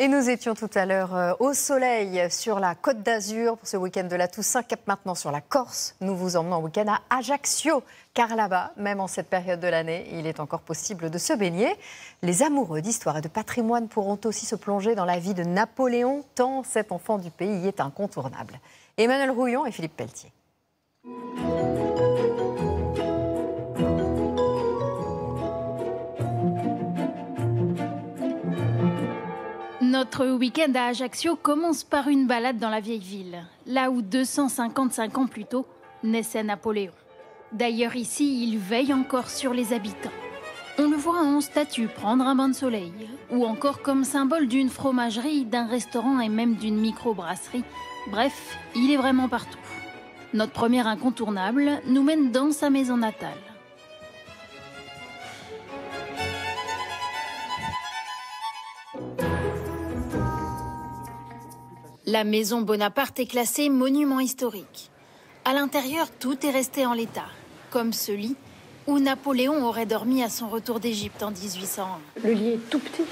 Et nous étions tout à l'heure au soleil sur la Côte d'Azur pour ce week-end de la Toussaint. Cap maintenant sur la Corse. Nous vous emmenons en week-end à Ajaccio. Car là-bas, même en cette période de l'année, il est encore possible de se baigner. Les amoureux d'histoire et de patrimoine pourront aussi se plonger dans la vie de Napoléon, tant cet enfant du pays y est incontournable. Emmanuel Rouillon et Philippe Pelletier. Notre week-end à Ajaccio commence par une balade dans la vieille ville, là où 255 ans plus tôt naissait Napoléon. D'ailleurs ici, il veille encore sur les habitants. On le voit en statue prendre un bain de soleil, ou encore comme symbole d'une fromagerie, d'un restaurant et même d'une microbrasserie. Bref, il est vraiment partout. Notre premier incontournable nous mène dans sa maison natale. La maison Bonaparte est classée monument historique. À l'intérieur, tout est resté en l'état, comme ce lit où Napoléon aurait dormi à son retour d'Égypte en 1801. Le lit est tout petit.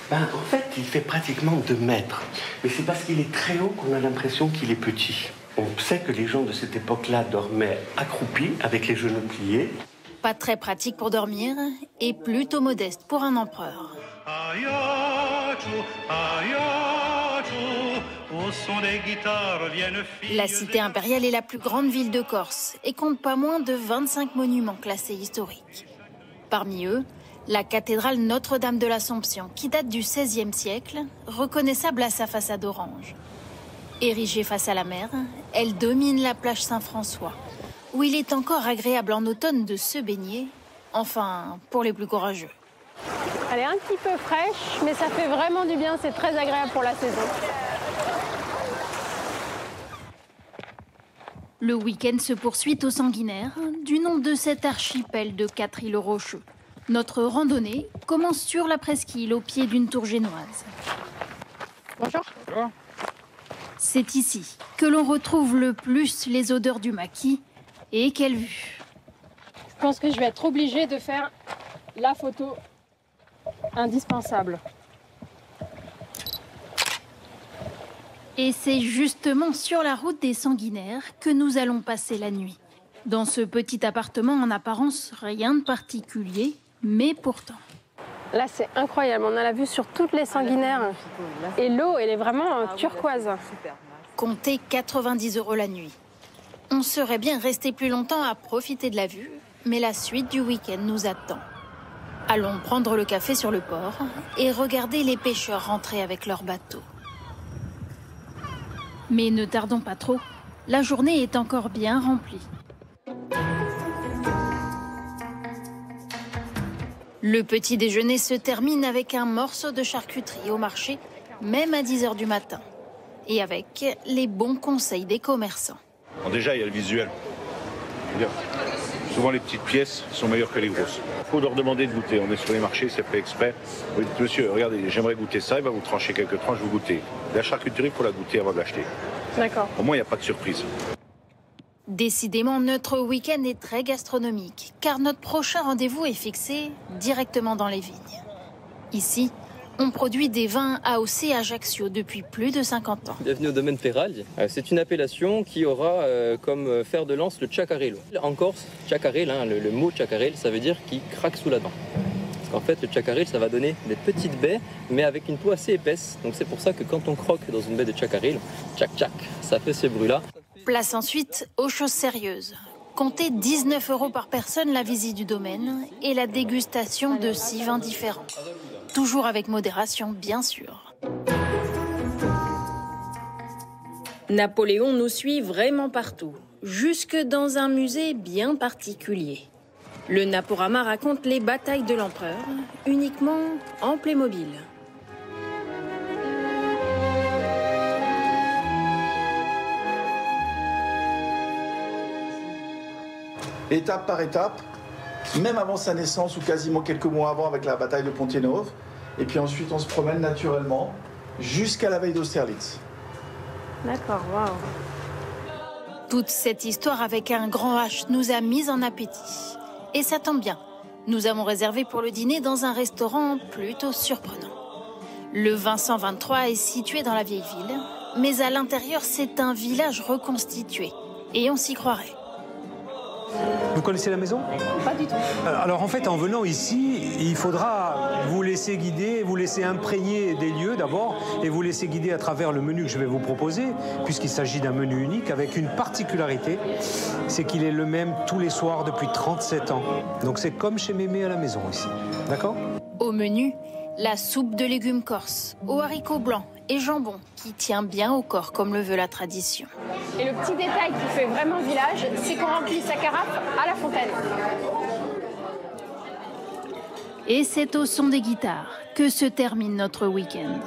En fait, il fait pratiquement 2 mètres. Mais c'est parce qu'il est très haut qu'on a l'impression qu'il est petit. On sait que les gens de cette époque-là dormaient accroupis, avec les genoux pliés. Pas très pratique pour dormir et plutôt modeste pour un empereur. La cité impériale est la plus grande ville de Corse et compte pas moins de 25 monuments classés historiques. Parmi eux, la cathédrale Notre-Dame de l'Assomption, qui date du XVIe siècle, reconnaissable à sa façade orange. Érigée face à la mer, elle domine la plage Saint-François, où il est encore agréable en automne de se baigner, enfin pour les plus courageux. Elle est un petit peu fraîche, mais ça fait vraiment du bien, c'est très agréable pour la saison. Le week-end se poursuit au Sanguinaire, du nom de cet archipel de 4 îles rocheux. Notre randonnée commence sur la presqu'île au pied d'une tour génoise. Bonjour. Bonjour. C'est ici que l'on retrouve le plus les odeurs du maquis. Et quelle vue! Je pense que je vais être obligée de faire la photo indispensable. Et c'est justement sur la route des Sanguinaires que nous allons passer la nuit. Dans ce petit appartement en apparence rien de particulier, mais pourtant. Là c'est incroyable, on a la vue sur toutes les Sanguinaires. Et l'eau elle est vraiment turquoise. Comptez 90 € la nuit. On serait bien resté plus longtemps à profiter de la vue, mais la suite du week-end nous attend. Allons prendre le café sur le port et regarder les pêcheurs rentrer avec leurs bateaux. Mais ne tardons pas trop, la journée est encore bien remplie. Le petit déjeuner se termine avec un morceau de charcuterie au marché, même à 10 h du matin. Et avec les bons conseils des commerçants. Bon, déjà, il y a le visuel. Souvent, les petites pièces sont meilleures que les grosses. Il faut leur demander de goûter. On est sur les marchés, c'est fait exprès. Vous dites, monsieur, regardez, j'aimerais goûter ça. Il va vous trancher quelques tranches, vous goûtez. La charcuterie, il faut la goûter avant de l'acheter. D'accord. Au moins, il n'y a pas de surprise. Décidément, notre week-end est très gastronomique, car notre prochain rendez-vous est fixé directement dans les vignes. Ici, on produit des vins AOC Ajaccio depuis plus de 50 ans. Bienvenue au domaine Peraldi. C'est une appellation qui aura comme fer de lance le chacarello. En Corse, chacarel, le mot chacarel, ça veut dire qui craque sous la dent. Parce qu'en fait, le chacarel, ça va donner des petites baies, mais avec une peau assez épaisse. Donc c'est pour ça que quand on croque dans une baie de chacarel, tchac tchac, ça fait ce bruit-là. Place ensuite aux choses sérieuses. Comptez 19 € par personne la visite du domaine et la dégustation de 6 vins différents. Toujours avec modération, bien sûr. Napoléon nous suit vraiment partout, jusque dans un musée bien particulier. Le Naporama raconte les batailles de l'empereur, uniquement en Playmobil. Étape par étape, même avant sa naissance ou quasiment quelques mois avant avec la bataille de Pontienov. Et puis ensuite, on se promène naturellement jusqu'à la veille d'Austerlitz. D'accord, waouh. Toute cette histoire avec un grand H nous a mis en appétit. Et ça tombe bien, nous avons réservé pour le dîner dans un restaurant plutôt surprenant. Le Vincent 23 est situé dans la vieille ville, mais à l'intérieur, c'est un village reconstitué. Et on s'y croirait. Vous connaissez la maison? Pas du tout. Alors en fait, en venant ici, il faudra vous laisser guider, vous laisser imprégner des lieux d'abord, et vous laisser guider à travers le menu que je vais vous proposer, puisqu'il s'agit d'un menu unique avec une particularité, c'est qu'il est le même tous les soirs depuis 37 ans. Donc c'est comme chez Mémé à la maison ici, d'accord? Au menu, la soupe de légumes corses, aux haricots blancs et jambon, qui tient bien au corps comme le veut la tradition. Et le petit détail qui fait vraiment village, c'est qu'on remplit sa carafe à la fontaine. Et c'est au son des guitares que se termine notre week-end.